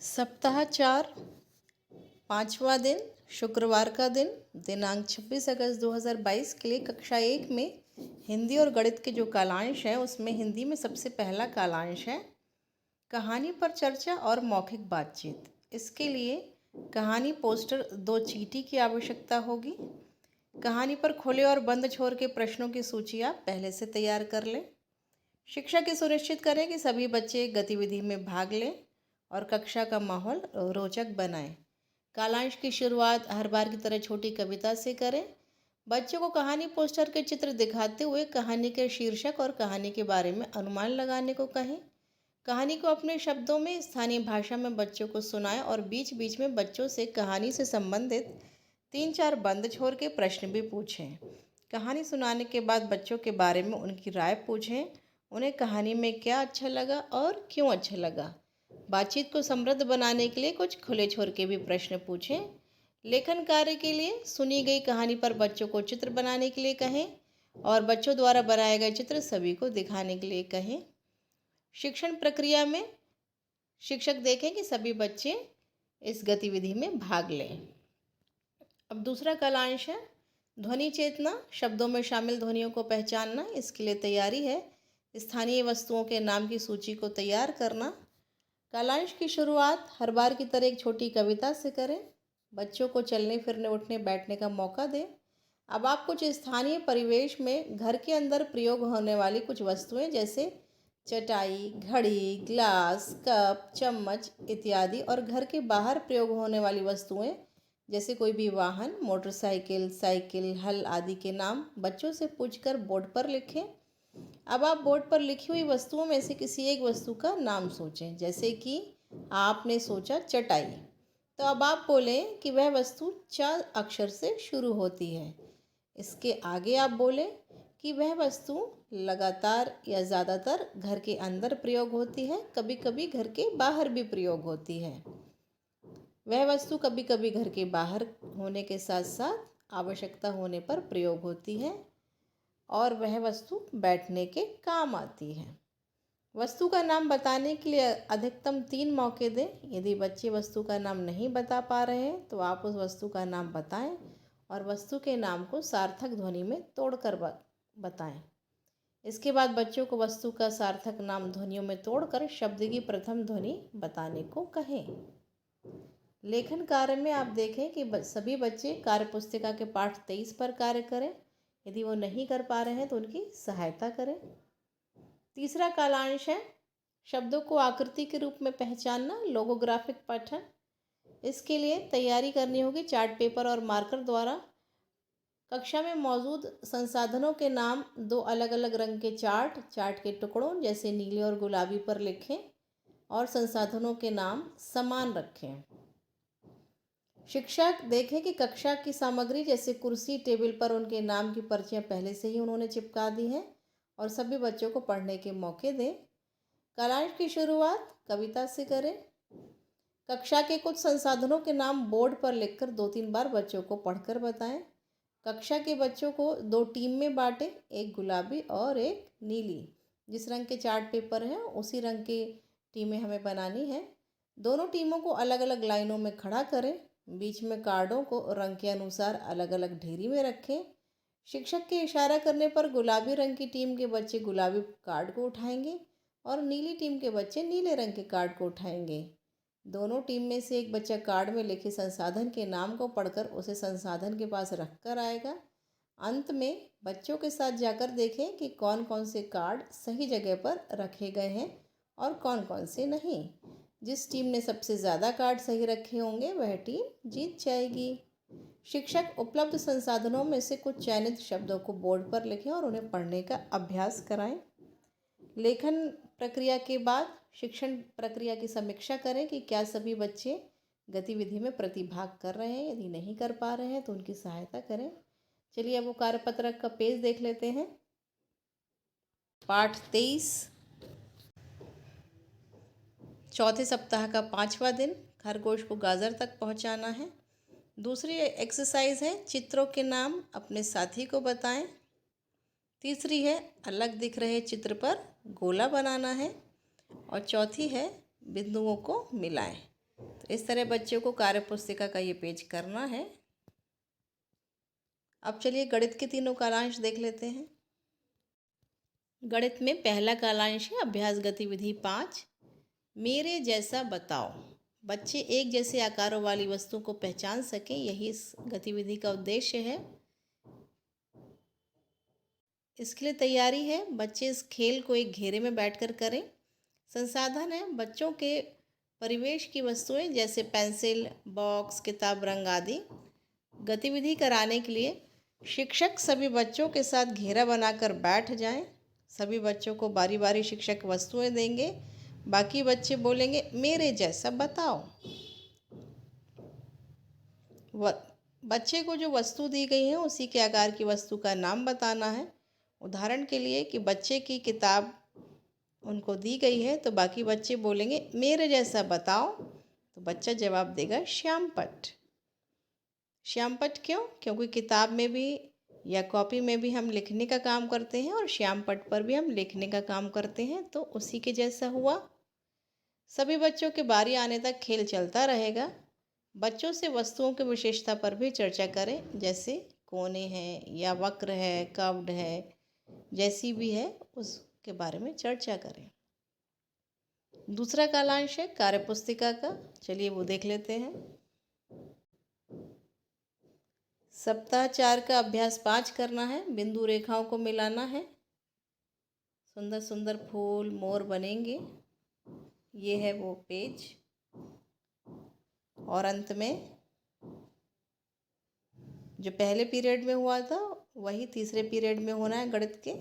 सप्ताह 4 पाँचवा दिन शुक्रवार का दिन दिनांक 26 अगस्त 2022 के लिए कक्षा 1 में हिंदी और गणित के जो कालांश हैं उसमें हिंदी में सबसे पहला कालांश है कहानी पर चर्चा और मौखिक बातचीत। इसके लिए कहानी पोस्टर 2 चीटी की आवश्यकता होगी। कहानी पर खुले और बंद छोर के प्रश्नों की सूची आप पहले से तैयार कर लें। शिक्षक ये सुनिश्चित करें कि सभी बच्चे गतिविधि में भाग लें और कक्षा का माहौल रोचक बनाएं। कालांश की शुरुआत हर बार की तरह छोटी कविता से करें। बच्चों को कहानी पोस्टर के चित्र दिखाते हुए कहानी के शीर्षक और कहानी के बारे में अनुमान लगाने को कहें। कहानी को अपने शब्दों में स्थानीय भाषा में बच्चों को सुनाएं और बीच बीच में बच्चों से कहानी से संबंधित 3-4 बंद छोर के प्रश्न भी पूछें। कहानी सुनाने के बाद बच्चों के बारे में उनकी राय पूछें। उन्हें कहानी में क्या अच्छा लगा और क्यों अच्छा लगा। बातचीत को समृद्ध बनाने के लिए कुछ खुले छोर के भी प्रश्न पूछें। लेखन कार्य के लिए सुनी गई कहानी पर बच्चों को चित्र बनाने के लिए कहें और बच्चों द्वारा बनाए गए चित्र सभी को दिखाने के लिए कहें। शिक्षण प्रक्रिया में शिक्षक देखें कि सभी बच्चे इस गतिविधि में भाग लें। अब दूसरा कालांश है ध्वनि चेतना, शब्दों में शामिल ध्वनियों को पहचानना। इसके लिए तैयारी है स्थानीय वस्तुओं के नाम की सूची को तैयार करना। कालांश की शुरुआत हर बार की तरह एक छोटी कविता से करें। बच्चों को चलने फिरने उठने बैठने का मौका दें। अब आप कुछ स्थानीय परिवेश में घर के अंदर प्रयोग होने वाली कुछ वस्तुएं जैसे चटाई, घड़ी, ग्लास, कप, चम्मच इत्यादि और घर के बाहर प्रयोग होने वाली वस्तुएं जैसे कोई भी वाहन, मोटरसाइकिल, साइकिल, हल आदि के नाम बच्चों से पूछकर बोर्ड पर लिखें। अब आप बोर्ड पर लिखी हुई वस्तुओं में से किसी एक वस्तु का नाम सोचें। जैसे कि आपने सोचा चटाई, तो अब आप बोलें कि वह वस्तु 4 अक्षर से शुरू होती है। इसके आगे आप बोलें कि वह वस्तु लगातार या ज़्यादातर घर के अंदर प्रयोग होती है, कभी कभी घर के बाहर भी प्रयोग होती है। वह वस्तु कभी कभी घर के बाहर होने के साथ साथ आवश्यकता होने पर प्रयोग होती है और वह वस्तु बैठने के काम आती है। वस्तु का नाम बताने के लिए अधिकतम 3 मौके दें। यदि बच्चे वस्तु का नाम नहीं बता पा रहे हैं तो आप उस वस्तु का नाम बताएं और वस्तु के नाम को सार्थक ध्वनि में तोड़कर बताएं। इसके बाद बच्चों को वस्तु का सार्थक नाम ध्वनियों में तोड़कर शब्द की प्रथम ध्वनि बताने को कहें। लेखन कार्य में आप देखें कि सभी बच्चे कार्य पुस्तिका के पाठ 23 पर कार्य करें। यदि वो नहीं कर पा रहे हैं तो उनकी सहायता करें। तीसरा कालांश है शब्दों को आकृति के रूप में पहचानना, लोगोग्राफिक पठन। इसके लिए तैयारी करनी होगी चार्ट पेपर और मार्कर द्वारा। कक्षा में मौजूद संसाधनों के नाम 2 अलग अलग रंग के चार्ट के टुकड़ों जैसे नीले और गुलाबी पर लिखें और संसाधनों के नाम समान रखें। शिक्षक देखें कि कक्षा की सामग्री जैसे कुर्सी, टेबल पर उनके नाम की पर्चियां पहले से ही उन्होंने चिपका दी हैं और सभी बच्चों को पढ़ने के मौके दें। कालांश की शुरुआत कविता से करें। कक्षा के कुछ संसाधनों के नाम बोर्ड पर लिखकर 2-3 बार बच्चों को पढ़कर बताएं। कक्षा के बच्चों को 2 टीम में बांटें, एक गुलाबी और एक नीली। जिस रंग के चार्ट पेपर हैं उसी रंग की टीमें हमें बनानी है। दोनों टीमों को अलग अलग लाइनों में खड़ा करें। बीच में कार्डों को रंग के अनुसार अलग अलग ढेरी में रखें। शिक्षक के इशारा करने पर गुलाबी रंग की टीम के बच्चे गुलाबी कार्ड को उठाएंगे और नीली टीम के बच्चे नीले रंग के कार्ड को उठाएंगे। दोनों टीम में से एक बच्चा कार्ड में लिखे संसाधन के नाम को पढ़कर उसे संसाधन के पास रख कर आएगा। अंत में बच्चों के साथ जाकर देखें कि कौन कौन से कार्ड सही जगह पर रखे गए हैं और कौन कौन से नहीं। जिस टीम ने सबसे ज़्यादा कार्ड सही रखे होंगे वह टीम जीत जाएगी। शिक्षक उपलब्ध संसाधनों में से कुछ चयनित शब्दों को बोर्ड पर लिखें और उन्हें पढ़ने का अभ्यास कराएं। लेखन प्रक्रिया के बाद शिक्षण प्रक्रिया की समीक्षा करें कि क्या सभी बच्चे गतिविधि में प्रतिभाग कर रहे हैं। यदि नहीं कर पा रहे हैं तो उनकी सहायता करें। चलिए अब वो कार्यपत्रक का पेज देख लेते हैं। पाठ 23 चौथे सप्ताह का 5वां दिन खरगोश को गाजर तक पहुंचाना है। दूसरी एक्सरसाइज है चित्रों के नाम अपने साथी को बताएं। तीसरी है अलग दिख रहे चित्र पर गोला बनाना है और चौथी है बिंदुओं को मिलाएं। इस तरह बच्चों को कार्यपुस्तिका का ये पेज करना है। अब चलिए गणित के तीनों कालांश देख लेते हैं। गणित में पहला कालांश है अभ्यास गतिविधि 5, मेरे जैसा बताओ। बच्चे एक जैसे आकारों वाली वस्तु को पहचान सकें, यही इस गतिविधि का उद्देश्य है। इसके लिए तैयारी है, बच्चे इस खेल को एक घेरे में बैठकर करें। संसाधन है, बच्चों के परिवेश की वस्तुएं जैसे पेंसिल, बॉक्स, किताब, रंग आदि। गतिविधि कराने के लिए शिक्षक सभी बच्चों के साथ घेरा बनाकर बैठ जाएं। सभी बच्चों को बारी बारी शिक्षक वस्तुएं देंगे, बाकी बच्चे बोलेंगे मेरे जैसा बताओ। बच्चे को जो वस्तु दी गई है उसी के आकार की वस्तु का नाम बताना है। उदाहरण के लिए कि बच्चे की किताब उनको दी गई है तो बाकी बच्चे बोलेंगे मेरे जैसा बताओ, तो बच्चा जवाब देगा श्यामपट्ट। श्यामपट्ट क्यों? क्योंकि किताब में भी या कॉपी में भी हम लिखने का काम करते हैं और श्यामपट्ट पर भी हम लिखने का काम करते हैं, तो उसी के जैसा हुआ। सभी बच्चों के बारी आने तक खेल चलता रहेगा। बच्चों से वस्तुओं की विशेषता पर भी चर्चा करें, जैसे कोने हैं या वक्र है, कर्व्ड है, जैसी भी है उसके बारे में चर्चा करें। दूसरा कालांश है कार्यपुस्तिका का, चलिए वो देख लेते हैं। सप्ताह 4 का अभ्यास 5 करना है, बिंदु रेखाओं को मिलाना है। सुंदर सुंदर फूल, मोर बनेंगे। ये है वो पेज। और अंत में जो पहले पीरियड में हुआ था वही तीसरे पीरियड में होना है गणित के।